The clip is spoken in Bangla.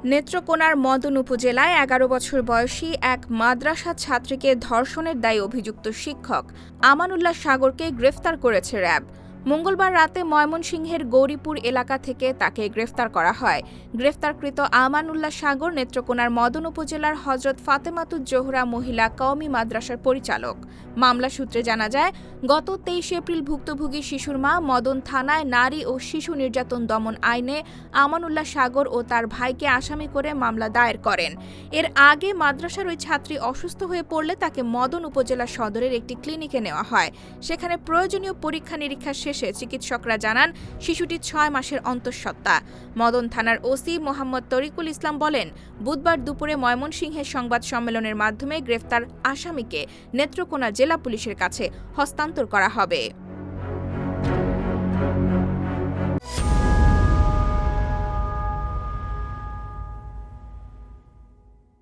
নেত্রকোনার মদন উপজেলায় ১১ বছর বয়সী এক মাদ্রাসা ছাত্রীকে ধর্ষণের দায়ে অভিযুক্ত শিক্ষক আমানুল্লাহ সাগরকে গ্রেফতার করেছে র্যাব। মঙ্গলবার রাতে ময়মনসিংহের গৌরীপুর এলাকা থেকে তাকে গ্রেফতার করা হয়। গ্রেফতারকৃত আমানুল্লাহ সাগর নেত্রকোনার মদন উপজেলার হযরত ফাতেমাতুজ জোহরা মহিলা কওমি মাদ্রাসার পরিচালক। মামলা সূত্রে জানা যায়, গত ২৩ এপ্রিল ভুক্তভোগী শিশুর মা মদন থানায় নারী ও শিশু নির্যাতন দমন আইনে আমানুল্লাহ সাগর ও তার ভাইকে আসামি করে মামলা দায়ের করেন। এর আগে মাদ্রাসার ওই ছাত্রী অসুস্থ হয়ে পড়লে তাকে মদন উপজেলা সদরের একটি ক্লিনিকে নেওয়া হয়। সেখানে প্রয়োজনীয় পরীক্ষা নিরীক্ষা শেষে চিকিৎসকরা জানান শিশুটি ৬ মাসের অন্তঃসত্ত্বা। মদন থানার ওসি মোহাম্মদ তরিকুল ইসলাম বলেন, বুধবার দুপুরে ময়মনসিংহের সংবাদ সম্মেলনের মাধ্যমে গ্রেফতার আসামিকে নেত্রকোনা জেলা পুলিশের কাছে হস্তান্তর করা হবে।